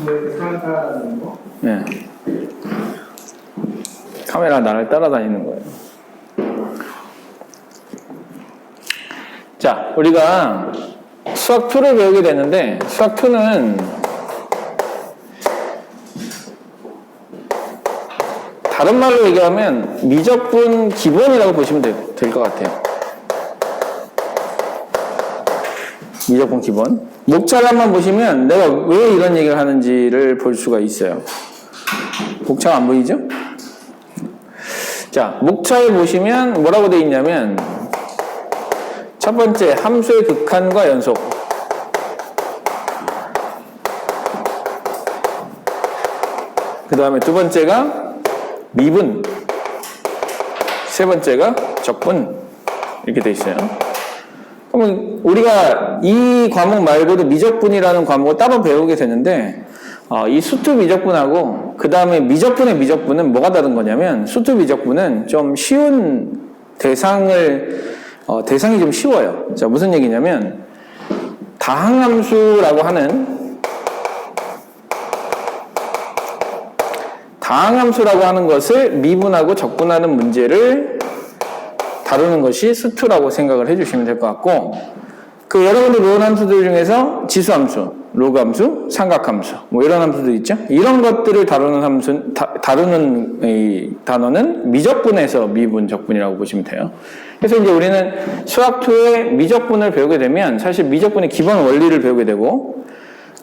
따라다니는 거? 네. 카메라 나를 따라다니는 거예요. 자, 우리가 수학 2를 배우게 되는데, 수학 2는 다른 말로 얘기하면 미적분 기본이라고 보시면 될 것 같아요. 미적분 기본. 목차를 보시면 내가 왜 이런 얘기를 하는지를 볼 수가 있어요. 목차가 안 보이죠? 자, 목차에 보시면 뭐라고 되어 있냐면 첫 번째, 함수의 극한과 연속. 그 다음에 두 번째가 미분. 세 번째가 적분. 이렇게 되어 있어요. 그러면 우리가 이 과목 말고도 미적분이라는 과목을 따로 배우게 되는데 이 수투 미적분하고 그 다음에 미적분의 미적분은 뭐가 다른 거냐면 수투 미적분은 좀 쉬운 대상이 좀 쉬워요. 자, 무슨 얘기냐면 다항함수라고 하는 것을 미분하고 적분하는 문제를 다루는 것이 수투라고 생각을 해주시면 될 것 같고, 여러분들 배운 함수들 중에서 지수함수, 로그함수, 삼각함수, 뭐 이런 함수들 있죠? 이런 것들을 다루는 이 단어는 미적분에서 미분, 적분이라고 보시면 돼요. 그래서 이제 우리는 수학2의 미적분을 배우게 되면 사실 미적분의 기본 원리를 배우게 되고,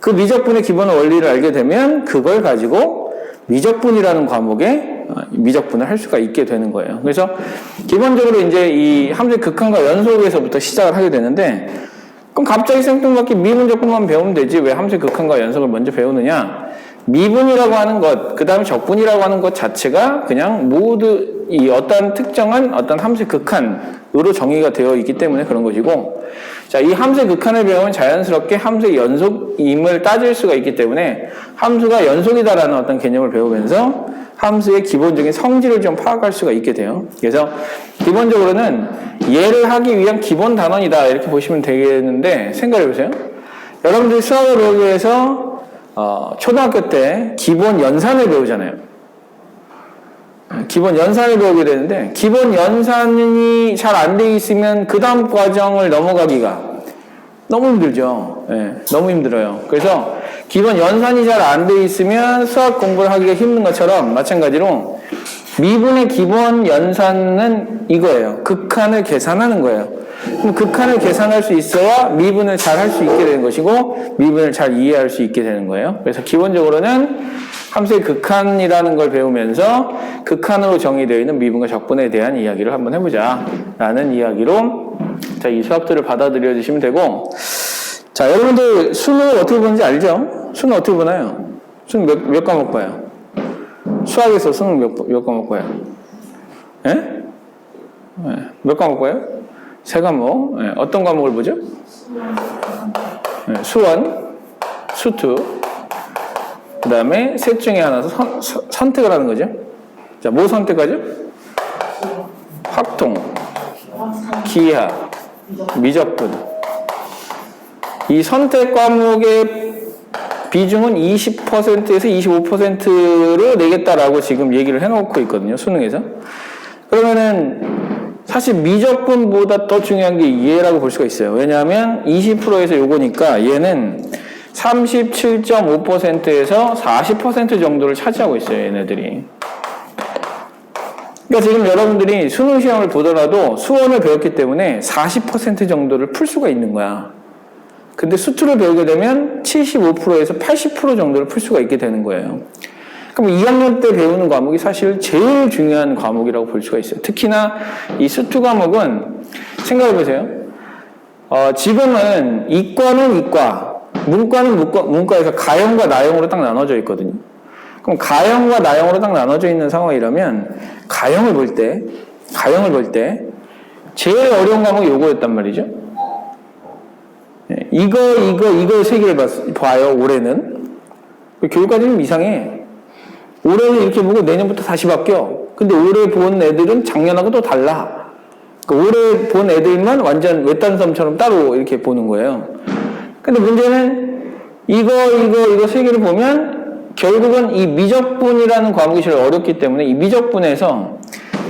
그 미적분의 기본 원리를 알게 되면 그걸 가지고 미적분이라는 과목에 미적분을 할 수가 있게 되는 거예요. 그래서 기본적으로 이제 이 함수의 극한과 연속에서부터 시작을 하게 되는데, 그럼 갑자기 생뚱맞게 미분 적분만 배우면 되지 왜 함수의 극한과 연속을 먼저 배우느냐? 미분이라고 하는 것, 그 다음에 적분이라고 하는 것 자체가 그냥 모두 이 어떤 특정한 어떤 함수의 극한으로 정의가 되어 있기 때문에 그런 것이고, 자, 이 함수의 극한을 배우면 자연스럽게 함수의 연속임을 따질 수가 있기 때문에 함수가 연속이다라는 어떤 개념을 배우면서 함수의 기본적인 성질을 좀 파악할 수가 있게 돼요. 그래서 기본적으로는 얘를 하기 위한 기본 단원이다 이렇게 보시면 되겠는데, 생각해 보세요. 여러분들이 수학을 배우기 위해서 초등학교 때 기본 연산을 배우잖아요. 기본 연산을 배우게 되는데, 기본 연산이 잘 안 돼 있으면 그 다음 과정을 넘어가기가 너무 힘들죠. 네, 너무 힘들어요. 그래서 기본 연산이 잘 안 돼 있으면 수학 공부를 하기가 힘든 것처럼 마찬가지로 미분의 기본 연산은 이거예요. 극한을 계산하는 거예요. 그럼 극한을 계산할 수 있어야 미분을 잘 할 수 있게 되는 것이고 미분을 잘 이해할 수 있게 되는 거예요. 그래서 기본적으로는 함수의 극한이라는 걸 배우면서 극한으로 정의되어 있는 미분과 적분에 대한 이야기를 한번 해보자 라는 이야기로 자, 이 수학들을 받아들여 주시면 되고, 자, 여러분들 수능 어떻게 보는지 알죠? 수능 어떻게 보나요? 수능 몇 과목 봐요? 수학에서 수능 몇 과목 봐요? 예? 네. 몇 과목 봐요? 3과목. 네. 어떤 과목을 보죠? 네. 수원, 수투, 그 다음에 셋 중에 하나 선택을 하는 거죠. 자, 뭐 선택하죠? 확통, 기하, 미적분. 이 선택 과목의 비중은 20%에서 25%로 내겠다라고 지금 얘기를 해놓고 있거든요, 수능에서. 그러면은 사실 미적분보다 더 중요한 게 얘라고 볼 수가 있어요. 왜냐하면 20%에서 요거니까 얘는 37.5%에서 40% 정도를 차지하고 있어요, 얘네들이. 그러니까 지금 여러분들이 수능 시험을 보더라도 수원을 배웠기 때문에 40% 정도를 풀 수가 있는 거야. 근데 수투를 배우게 되면 75%에서 80% 정도를 풀 수가 있게 되는 거예요. 그럼 2학년 때 배우는 과목이 사실 제일 중요한 과목이라고 볼 수가 있어요. 특히나 이 수투 과목은 생각해 보세요. 지금은 이과는 이과, 문과는 문과에서 가형과 나형으로 딱 나눠져 있거든요. 그럼 가형과 나형으로 딱 나눠져 있는 상황이라면 가형을 볼 때 제일 어려운 과목이 요거였단 말이죠. 이거 세 개를 봐요, 올해는. 교육과정이 좀 이상해. 올해는 이렇게 보고 내년부터 다시 바뀌어. 근데 올해 본 애들은 작년하고 또 달라. 그러니까 올해 본 애들만 완전 외딴섬처럼 따로 이렇게 보는 거예요. 근데 문제는 이거 세 개를 보면 결국은 이 미적분이라는 과목이 제일 어렵기 때문에 이 미적분에서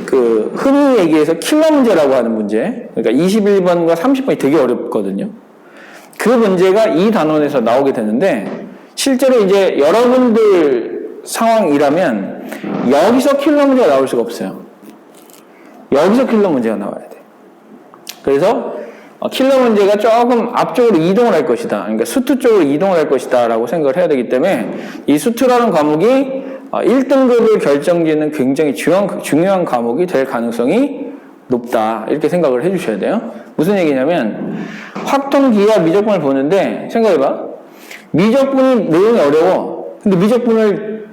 그 흔히 얘기해서 킬러 문제라고 하는 문제, 그러니까 21번과 30번이 되게 어렵거든요. 그 문제가 이 단원에서 나오게 되는데 실제로 이제 여러분들 상황이라면 여기서 킬러 문제가 나올 수가 없어요. 여기서 킬러 문제가 나와야 돼. 그래서 킬러 문제가 조금 앞쪽으로 이동을 할 것이다. 그러니까 수투 쪽으로 이동을 할 것이다 라고 생각을 해야 되기 때문에 이 수투라는 과목이 1등급을 결정짓는 굉장히 중요한 과목이 될 가능성이 높다. 이렇게 생각을 해주셔야 돼요. 무슨 얘기냐면 확통, 기하, 미적분을 보는데 생각해봐. 미적분이 내용이 어려워. 근데 미적분을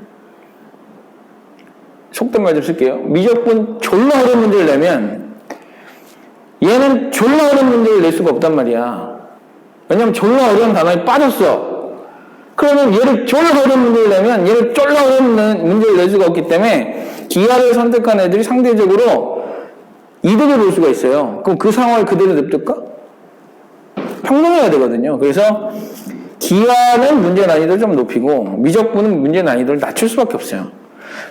속된 말 좀 쓸게요. 미적분 졸라 어려운 문제를 내면 얘는 졸라 어려운 문제를 낼 수가 없단 말이야. 왜냐면 졸라 어려운 단어에 빠졌어. 그러면 얘를 졸라 어려운 문제를 내면 얘를 졸라 어려운 문제를 낼 수가 없기 때문에 기하를 선택한 애들이 상대적으로 이득을 볼 수가 있어요. 그럼 그 상황을 그대로 냅둘까? 평등해야 되거든요. 그래서 기하는 문제 난이도를 좀 높이고 미적분은 문제 난이도를 낮출 수밖에 없어요.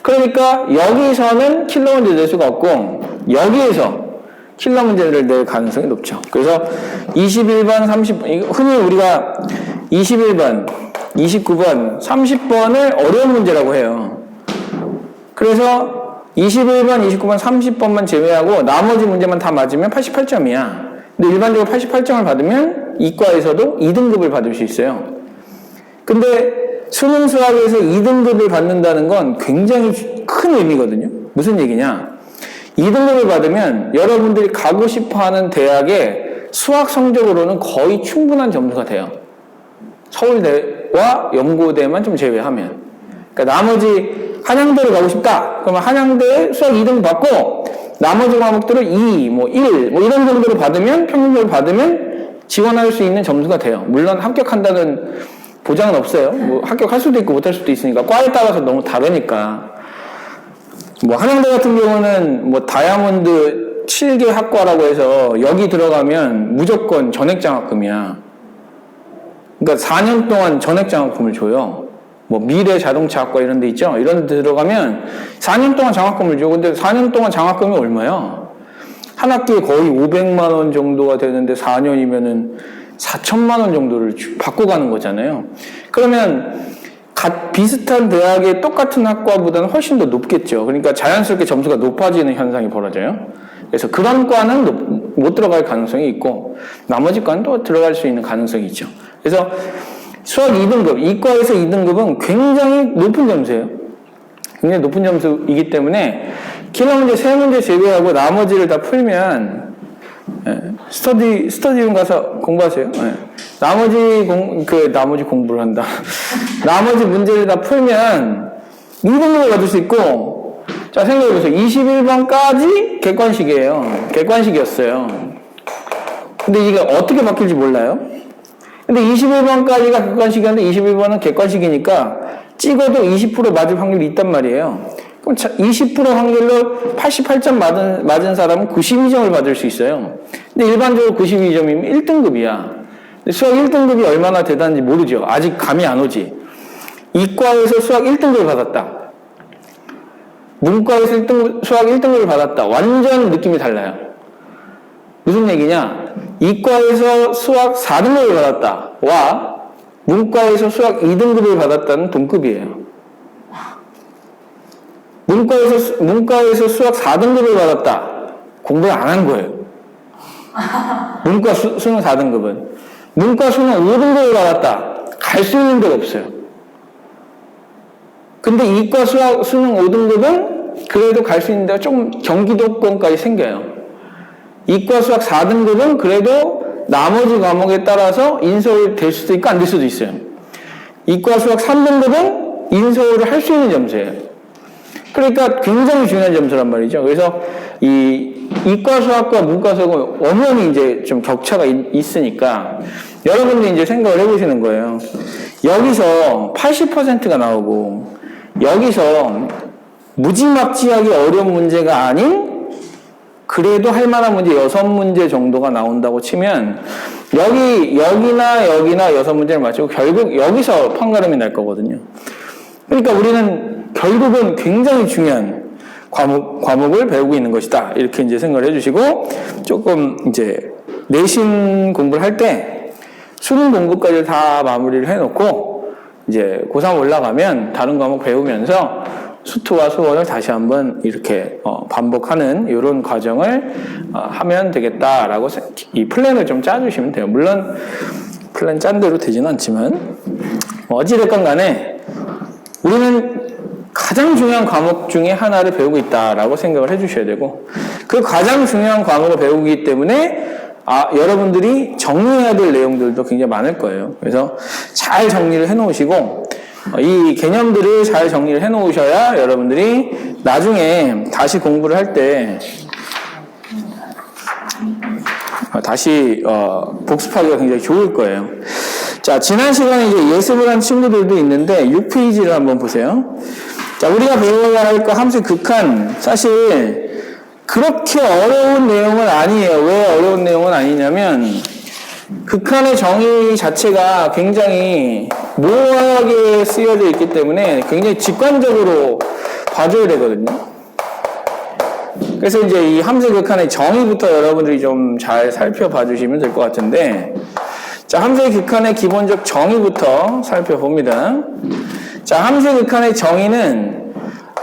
그러니까 여기서는 킬러 문제 낼 수가 없고 여기에서 킬러 문제를 낼 가능성이 높죠. 그래서 21번, 30번, 흔히 우리가 21번, 29번, 30번을 어려운 문제라고 해요. 그래서 21번, 29번, 30번만 제외하고 나머지 문제만 다 맞으면 88점이야. 근데 일반적으로 88점을 받으면 이과에서도 2등급을 받을 수 있어요. 근데 수능 수학에서 2등급을 받는다는 건 굉장히 큰 의미거든요. 무슨 얘기냐? 2등급을 받으면 여러분들이 가고 싶어하는 대학의 수학 성적으로는 거의 충분한 점수가 돼요. 서울대와 연고대만 좀 제외하면. 그러니까 나머지 한양대를 가고 싶다. 그러면 한양대에 수학 2등 받고 나머지 과목들을 2, 1 이런 정도로 받으면 평균적으로 받으면 지원할 수 있는 점수가 돼요. 물론 합격한다는 보장은 없어요. 합격할 수도 있고 못할 수도 있으니까 과에 따라서 너무 다르니까. 한양대 같은 경우는 다이아몬드 7개 학과라고 해서 여기 들어가면 무조건 전액장학금이야. 그러니까 4년 동안 전액장학금을 줘요. 미래 자동차 학과 이런 데 있죠? 이런 데 들어가면 4년 동안 장학금을 줘. 근데 4년 동안 장학금이 얼마야? 한 학기에 거의 500만 원 정도가 되는데 4년이면은 4천만 원 정도를 받고 가는 거잖아요. 그러면 비슷한 대학의 똑같은 학과보다는 훨씬 더 높겠죠. 그러니까 자연스럽게 점수가 높아지는 현상이 벌어져요. 그래서 그런 과는 못 들어갈 가능성이 있고 나머지 과는 또 들어갈 수 있는 가능성이 있죠. 그래서 수학 2등급, 이과에서 2등급은 굉장히 높은 점수예요. 굉장히 높은 점수이기 때문에 킬러 문제 3문제 제외하고 나머지를 다 풀면 스터디룸 가서 공부하세요. 나머지 공부를 한다. 나머지 문제를 다 풀면 2등급을 받을 수 있고, 자, 생각해보세요. 21번까지 객관식이에요. 객관식이었어요. 근데 이게 어떻게 바뀔지 몰라요. 근데 21번까지가 객관식이었는데 21번은 객관식이니까 찍어도 20% 맞을 확률이 있단 말이에요. 그럼 20% 확률로 88점 맞은 사람은 92점을 받을 수 있어요. 근데 일반적으로 92점이면 1등급이야. 근데 수학 1등급이 얼마나 대단한지 모르죠. 아직 감이 안 오지. 이과에서 수학 1등급을 받았다. 문과에서 수학 1등급을 받았다. 완전 느낌이 달라요. 무슨 얘기냐? 이과에서 수학 4등급을 받았다. 와 문과에서 수학 2등급을 받았다는 동급이에요. 문과에서 수학 4등급을 받았다. 공부를 안 한 거예요. 문과 수능 4등급은. 문과 수능 5등급을 받았다. 갈 수 있는 데가 없어요. 근데 이과 수능 5등급은 그래도 갈 수 있는 데가 좀 경기도권까지 생겨요. 이과 수학 4등급은 그래도 나머지 과목에 따라서 인서울 될 수도 있고 안 될 수도 있어요. 이과 수학 3등급은 인서울을 할 수 있는 점수예요. 그러니까 굉장히 중요한 점수란 말이죠. 그래서 이 이과 수학과 문과 수학은 엄연히 이제 좀 격차가 있으니까 여러분들이 이제 생각을 해보시는 거예요. 여기서 80%가 나오고 여기서 무지막지하게 어려운 문제가 아닌 그래도 할 만한 문제 6문제 정도가 나온다고 치면 여기나 6문제를 맞추고 결국 여기서 판가름이 날 거거든요. 그러니까 우리는 결국은 굉장히 중요한 과목을 배우고 있는 것이다. 이렇게 이제 생각을 해주시고 조금 이제 내신 공부를 할 때 수능 공부까지 다 마무리를 해놓고 이제 고3 올라가면 다른 과목 배우면서 수투와 수원을 다시 한번 이렇게 반복하는 이런 과정을 하면 되겠다라고 이 플랜을 좀 짜주시면 돼요. 물론 플랜 짠 대로 되지는 않지만 어찌됐건 간에 우리는 가장 중요한 과목 중에 하나를 배우고 있다라고 생각을 해주셔야 되고 그 가장 중요한 과목을 배우기 때문에 여러분들이 정리해야 될 내용들도 굉장히 많을 거예요. 그래서 잘 정리를 해놓으시고 이 개념들을 잘 정리를 해놓으셔야 여러분들이 나중에 다시 공부를 할 때 다시 복습하기가 굉장히 좋을 거예요. 자, 지난 시간에 이제 예습을 한 친구들도 있는데 6페이지를 한번 보세요. 자, 우리가 배워야 할 거 함수 극한 사실 그렇게 어려운 내용은 아니에요. 왜 어려운 내용은 아니냐면 극한의 정의 자체가 굉장히 모호하게 쓰여져 있기 때문에 굉장히 직관적으로 봐줘야 되거든요. 그래서 이제 이 함수 극한의 정의부터 여러분들이 좀 잘 살펴봐 주시면 될 것 같은데 자, 함수의 극한의 기본적 정의부터 살펴봅니다. 자, 함수의 극한의 정의는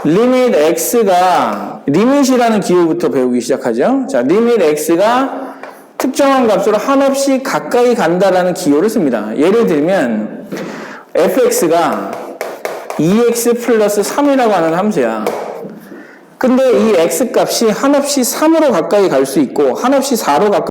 리밋 x가 리밋이라는 기호부터 배우기 시작하죠. 자, 리밋 x가 특정한 값으로 한없이 가까이 간다라는 기호를 씁니다. 예를 들면 fx가 2x 플러스 3이라고 하는 함수야. 근데 이 x 값이 한없이 3으로 가까이 갈 수 있고 한없이 4로 가까이